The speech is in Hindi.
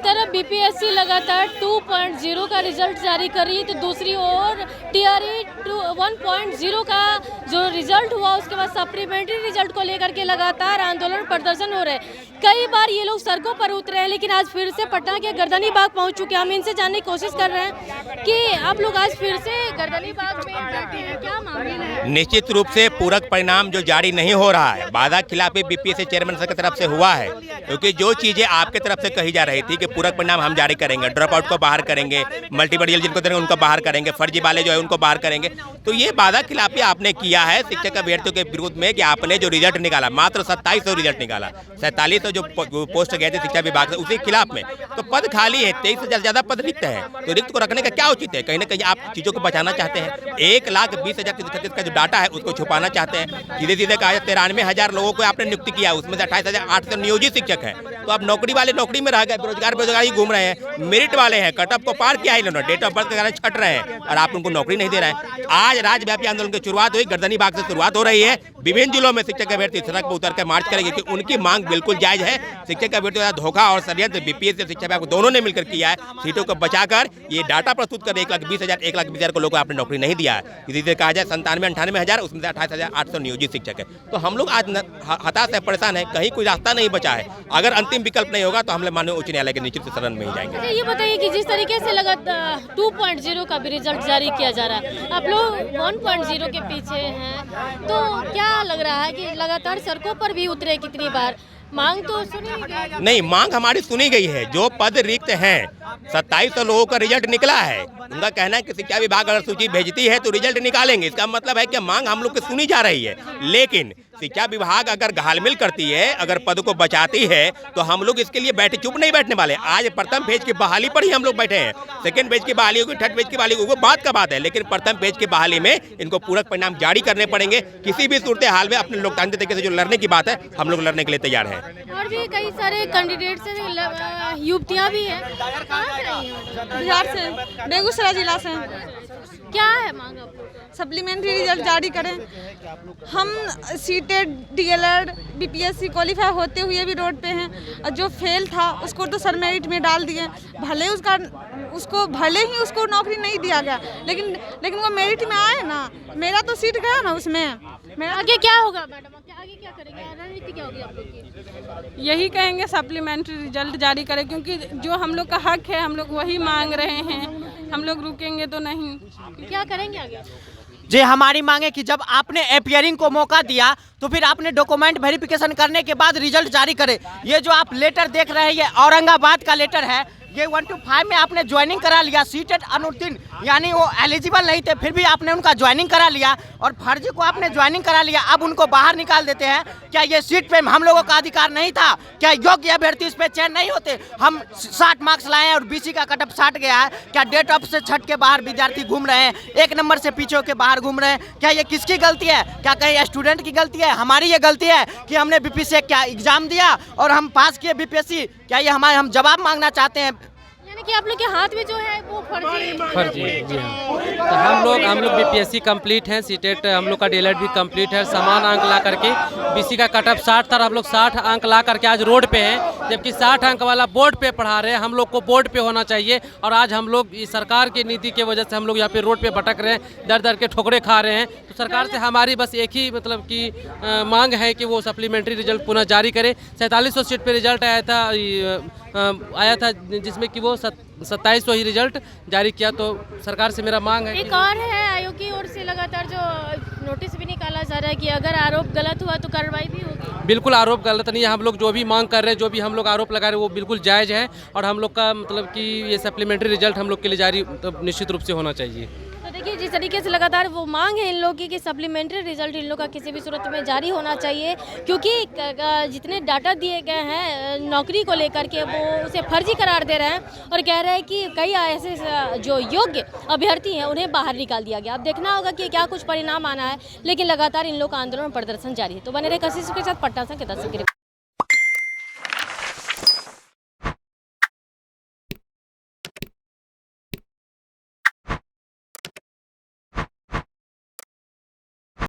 तरफ बीपीएससी लगातार 2.0 का रिजल्ट जारी कर रही है, तो दूसरी ओर टीआरई 1.0 का जो रिजल्ट हुआ उसके बाद सप्लीमेंट्री रिजल्ट को लेकर के लगातार आंदोलन प्रदर्शन हो रहे हैं। कई बार ये लोग सड़कों पर उतरे हैं, लेकिन आज फिर से पटना के गर्दनी बाग पहुंच चुके हैं। हम इनसे जानने की कोशिश कर रहे हैं कि आप लोग आज फिर से गर्दनी बाग में बैठे हैं, क्या मामला है? निश्चित रूप से पूरक परिणाम जो जारी नहीं हो रहा है, वादा खिलाफी बीपीएससी चेयरमैन सर की तरफ से हुआ है, क्योंकि जो चीजें आपके तरफ से कही जा रही थी कि पूरक परिणाम हम जारी करेंगे, ड्रॉप आउट को बाहर करेंगे, मल्टीपल रिजल्ट जिनको देंगे उनको बाहर करेंगे, फर्जी वाले जो है उनको बाहर करेंगे, तो ये वादा खिलाफी आपने किया है शिक्षक अभ्यर्थियों के विरुद्ध में कि आपने जो रिजल्ट निकाला, मात्र 2700 रिजल्ट निकाला, 4700 जो पोस्ट गए थे शिक्षा विभाग से उसी खिलाफ में, तो पद खाली है, 23,000 से ज्यादा पद रिक्त है, तो रिक्त को रखने का क्या उचित है? कहीं ना कहीं आप चीजों को बचाना चाहते हैं। 1,20,000 का जो डाटा है उसको छुपाना चाहते हैं। सीधे सीधे कहा 93,000 लोगों को आपने नियुक्ति किया, उसमें से 28,800 नियोजित शिक्षक हैं, तो अब नौकरी वाले नौकरी में रह गए, बेरोजगार ही घूम रहे हैं। मेरिट वाले हैं, कट ऑफ को पार किया इन्होंने, डेट ऑफ बर्थ के कारण छट रहे हैं और आप उनको नौकरी नहीं दे रहे हैं। आज राज्यव्यापी आंदोलन की शुरुआत हुई, गर्दनी बाग से शुरुआत हो रही है। विभिन्न जिलों में शिक्षक अभ्यर्थी सड़क पर उतर कर मार्च करेंगे कि उनकी मांग बिल्कुल जायज है। शिक्षक अभ्यर्थियों का धोखा और षड्यंत्र बीपीएससी शिक्षा विभाग दोनों ने मिलकर किया है। सीटों को बचाकर ये डाटा प्रस्तुत कर 1,20,000 को लोगों को आपने नौकरी नहीं दिया है। इसी से कहा जाए 97-98,000, उसमें से 28,800 नियोजित शिक्षक है। तो हम लोग आज हताश है, परेशान है, कहीं कोई रास्ता नहीं बचा है। अगर अंतिम विकल्प नहीं होगा तो हम लोग माननीय उच्च न्यायालय के निश्चित शरण में ही जाएंगे। ये बताइए कि जिस तरीके से लगातार 2.0 का भी रिजल्ट जारी किया जा रहा है, आप लोग 1.0 के पीछे हैं, तो क्या लग रहा है कि लगातार सड़कों पर भी उतरे कितनी बार? मांग तो सुनी गई नहीं, मांग हमारी सुनी गई है। जो पद रिक्त हैं, 2700 लोगों का रिजल्ट निकला है, उनका कहना है कि शिक्षा विभाग अगर सूची भेजती है तो रिजल्ट निकालेंगे। इसका मतलब है कि मांग हम लोग की सुनी जा रही है, लेकिन शिक्षा विभाग अगर घालमिल करती है, अगर पद को बचाती है, तो हम लोग इसके लिए बैठे चुप नहीं बैठने वाले। आज प्रथम पेज की बहाली पर ही हम लोग बैठे हैं, सेकंड पेज की बहाली होगी, थर्ड पेज की बहाली होगी, वो बात का बात है, लेकिन प्रथम पेज की बहाली में इनको पूरक परिणाम जारी करने पड़ेंगे। किसी भी सूरत हाल में अपने लोकतांत्रिक तरीके से जो लड़ने की बात है, हम लोग लड़ने के लिए तैयार हैं। और भी कई सारे कैंडिडेट्स हैं, युवतियां भी हैं। बिहार से, बेगूसराय जिला से। क्या है मांग आप लोग? सप्लीमेंट्री रिजल्ट जारी करें। हम सीटेड डीएलएड बीपीएससी क्वालिफाई होते हुए भी रोड पे हैं, और जो फेल था उसको तो सर मेरिट में डाल दिए। भले ही उसको नौकरी नहीं दिया गया, लेकिन वो मेरिट में आए ना, मेरा तो सीट गया ना उसमें। मेरा आगे क्या होगा मैडम? आगे क्या करेंगे? रणनीति क्या होगी आप लोग की? यही कहेंगे सप्लीमेंट्री रिजल्ट जारी करें, क्योंकि जो हम लोग का हक है हम लोग वही मांग रहे हैं। हम लोग रुकेंगे तो नहीं। क्या करेंगे आगे? जी, हमारी मांग है कि जब आपने अपियरिंग को मौका दिया तो फिर आपने डॉक्यूमेंट वेरिफिकेशन करने के बाद रिजल्ट जारी करें। ये जो आप लेटर देख रहे हैं ये औरंगाबाद का लेटर है। ये 1 to 5 में आपने ज्वाइनिंग करा लिया, सीटेड अनुत्तीर्ण यानी वो एलिजिबल नहीं थे, फिर भी आपने उनका ज्वाइनिंग करा लिया और फर्जी को आपने ज्वाइनिंग करा लिया। अब उनको बाहर निकाल देते हैं। क्या ये सीट पे हम लोगों का अधिकार नहीं था? क्या योग्य अभ्यर्थी इस पे चयन नहीं होते? हम 60 मार्क्स लाए हैं और बीसी का कटअप 60 गया है। क्या डेट ऑफ से छट के बाहर विद्यार्थी घूम रहे हैं, 1 नंबर से पीछे होकर बाहर घूम रहे हैं? क्या ये किसकी गलती है? क्या कहीं स्टूडेंट की गलती है? हमारी ये गलती है कि हमने बीपीएससी क्या एग्जाम दिया और हम पास किए बीपीएससी? क्या ये हम जवाब मांगना चाहते हैं? यानी कि आप लोग के हाथ में जो है वो फर्जी जी हाँ। तो हम लोग बीपीएससी कंप्लीट हैं, सीटेट हम लोग का डीएलएड भी कंप्लीट है। समान अंक ला करके बीसी का कटअप 60 था, हम लोग 60 अंक ला करके आज रोड पे हैं, जबकि 60 अंक वाला बोर्ड पे पढ़ा रहे हैं। हम लोग को बोर्ड पे होना चाहिए, और आज हम लोग इस सरकार की नीति की वजह से हम लोग यहाँ पे रोड पे भटक रहे हैं, दर दर के ठोकरे खा रहे हैं। तो सरकार से हमारी बस एक ही मतलब कि मांग है कि वो सप्लीमेंट्री रिजल्ट पुनः जारी करे। 4700 सीट पे रिजल्ट आया था जिसमें कि वो 2700 ही रिजल्ट जारी किया। तो सरकार से मेरा मांग है। एक और है, आयोग की ओर से लगातार जो नोटिस भी निकाला जा रहा है कि अगर आरोप गलत हुआ तो कार्रवाई भी होगी। बिल्कुल आरोप गलत नहीं है। हम लोग जो भी मांग कर रहे हैं, जो भी हम लोग आरोप लगा रहे हैं, वो बिल्कुल जायज़ है, और हम लोग का मतलब कि ये सप्लीमेंट्री रिजल्ट हम लोग के लिए जारी निश्चित रूप से होना चाहिए। तो देखिए, जिस तरीके से लगातार वो मांग है इन लोगों की कि सप्लीमेंट्री रिजल्ट इन लोग का किसी भी सूरत में जारी होना चाहिए, क्योंकि जितने डाटा दिए गए हैं नौकरी को लेकर के वो उसे फर्जी करार दे रहे हैं और कह रहे हैं कि कई ऐसे जो योग्य अभ्यर्थी हैं उन्हें बाहर निकाल दिया गया। अब देखना होगा कि क्या कुछ परिणाम आना है, लेकिन लगातार इन लोग का आंदोलन प्रदर्शन जारी है। तो बने रहे कशिश के साथ, पटना से।